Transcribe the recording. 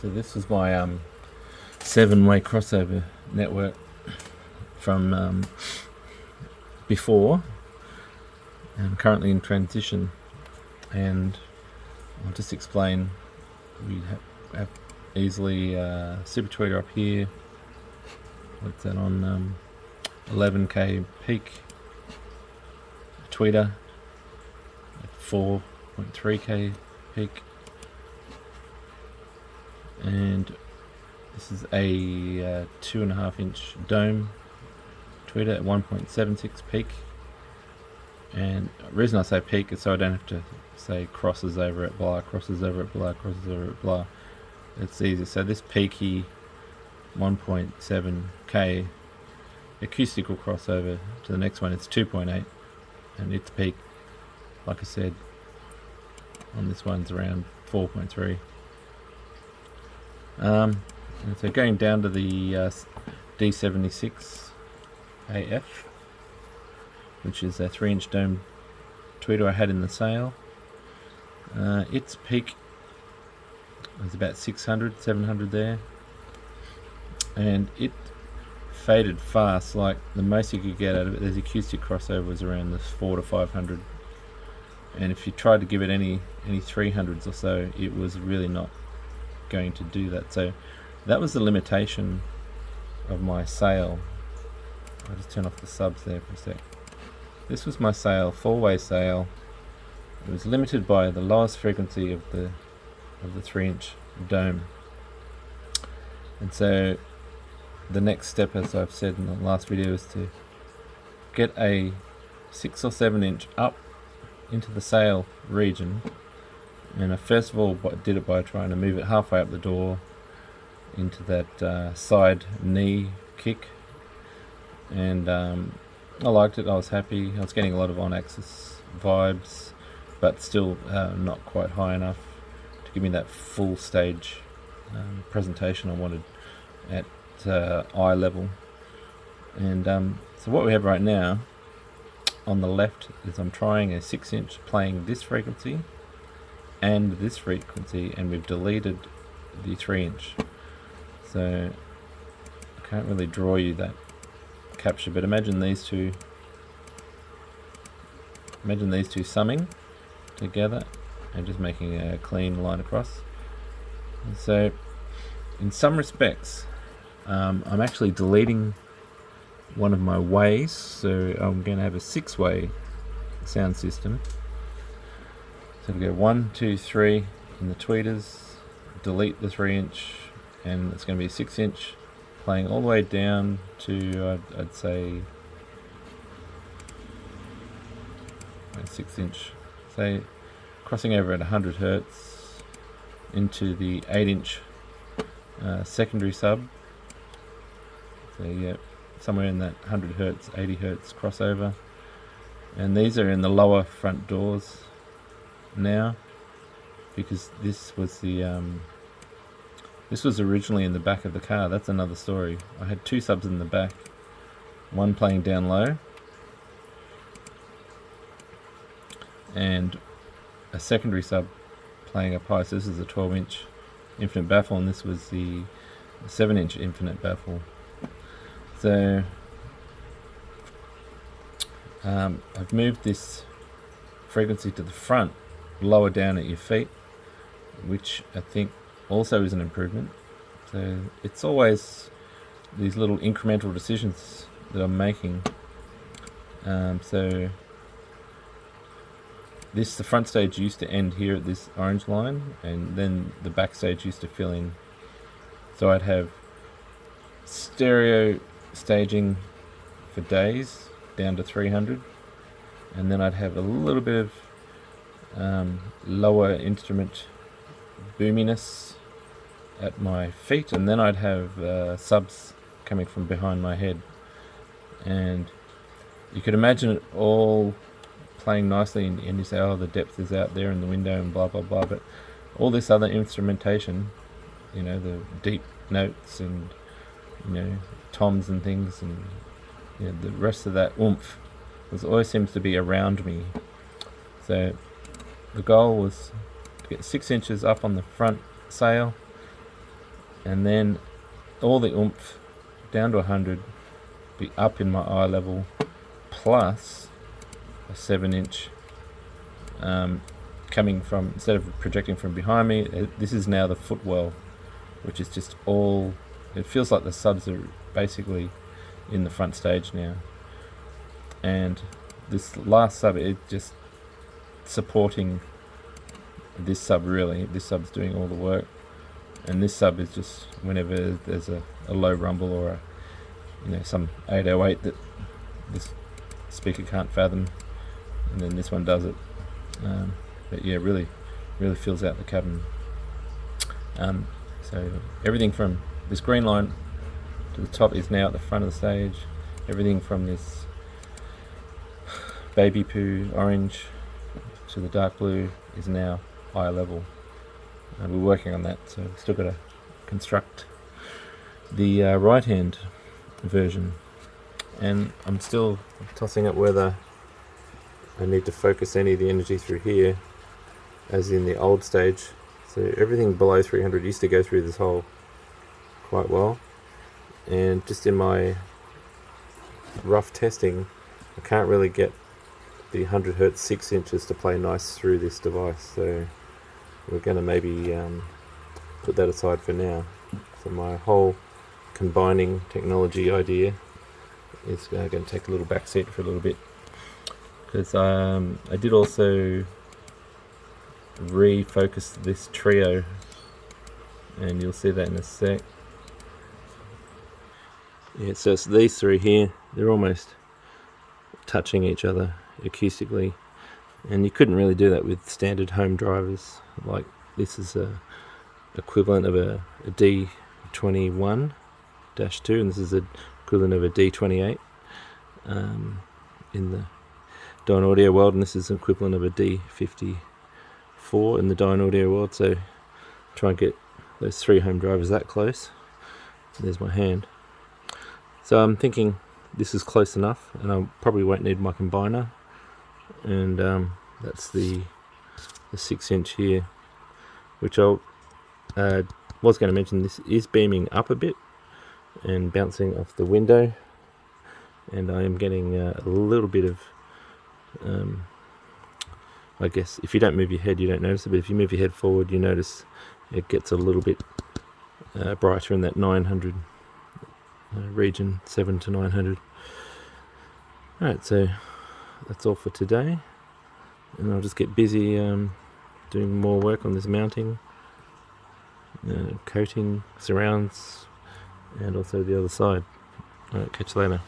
So this was my 7-way crossover network from before. I'm currently in transition, and I'll just explain. We have easily super tweeter up here. What's that on? 11k peak tweeter at 4.3k peak, and this is a 2.5-inch dome tweeter at 1.76 peak. And the reason I say peak is so I don't have to say crosses over at blah, crosses over at blah, crosses over at blah. It's easy. So this peaky 1.7k acoustical crossover to the next one, it's 2.8, and its peak, like I said, on this one's around 4.3. And so going down to the D76 AF, which is a 3-inch dome tweeter I had in the sale. Its peak was about 600, 700 there, and it faded fast. Like the most you could get out of it, there's acoustic crossover was around the 400 to 500, and if you tried to give it any 300s or so, it was really not going to do that. So that was the limitation of my sale. I'll just turn off the subs there for a sec. This was my sale, 4-way sale. It was limited by the lowest frequency of the 3-inch dome. And so the next step, as I've said in the last video, is to get a 6 or 7-inch up into the sale region. And I first of all did it by trying to move it halfway up the door into that side knee kick. And I liked it, I was happy. I was getting a lot of on-axis vibes, but still not quite high enough to give me that full stage presentation I wanted at eye level. And so what we have right now on the left is I'm trying a 6-inch playing this frequency and this frequency, and we've deleted the 3-inch. So I can't really draw you that capture, but imagine these two summing together and just making a clean line across. And so in some respects I'm actually deleting one of my ways, so I'm going to have a 6-way sound system. So to go 1, 2, 3 in the tweeters, delete the 3-inch, and it's going to be a 6-inch playing all the way down to I'd say a 6-inch, say crossing over at 100 Hertz into the 8-inch secondary sub. So yeah, somewhere in that 100 Hertz, 80 Hertz crossover. And these are in the lower front doors now, because this was the this was originally in the back of the car. That's another story. I had 2 subs in the back, one playing down low and a secondary sub playing up high. So this is a 12-inch infinite baffle, and this was the 7-inch infinite baffle. So I've moved this frequency to the front, lower down at your feet, which I think also is an improvement. So it's always these little incremental decisions that I'm making. So the front stage used to end here at this orange line, and then the back stage used to fill in. So I'd have stereo staging for days down to 300, and then I'd have a little bit of lower instrument boominess at my feet, and then I'd have subs coming from behind my head. And you could imagine it all playing nicely, and you say, oh, the depth is out there in the window and blah blah blah, but all this other instrumentation, you know, the deep notes and, you know, toms and things, and, you know, the rest of that oomph always seems to be around me. So the goal was to get 6 inches up on the front sail, and then all the oomph down to 100, be up in my eye level, plus a 7-inch coming from, instead of projecting from behind me, this is now the footwell, which is just all, it feels like the subs are basically in the front stage now. And this last sub, it just supporting this sub really. This sub's doing all the work, and this sub is just whenever there's a low rumble or some 808 that this speaker can't fathom, and then this one does it. But yeah, really fills out the cabin. So everything from this green line to the top is now at the front of the stage. Everything from this baby poo orange to the dark blue is now eye level. And we're working on that, so we've still got to construct the right hand version. And I'm still tossing up whether I need to focus any of the energy through here as in the old stage. So everything below 300 used to go through this hole quite well, and just in my rough testing I can't really get the 100 Hz 6 inches to play nice through this device, so we're going to maybe put that aside for now. So my whole combining technology idea is going to take a little backseat for a little bit, because I did also refocus this trio, and you'll see that in a sec. Yeah, so it's these three here, they're almost touching each other acoustically, and you couldn't really do that with standard home drivers. Like this is a equivalent of a D21-2, and this is a equivalent of a D28 in the Dyne Audio world, and this is an equivalent of a D54 in the Dyne Audio world. So try and get those three home drivers that close. There's my hand. So I'm thinking this is close enough, and I probably won't need my combiner. And that's the 6-inch here, which I was going to mention. This is beaming up a bit and bouncing off the window, and I am getting a little bit of I guess if you don't move your head you don't notice it, but if you move your head forward you notice it gets a little bit brighter in that 900 region, 7 to 900. Alright, so that's all for today, and I'll just get busy doing more work on this mounting, coating, surrounds, and also the other side. Alright, catch you later.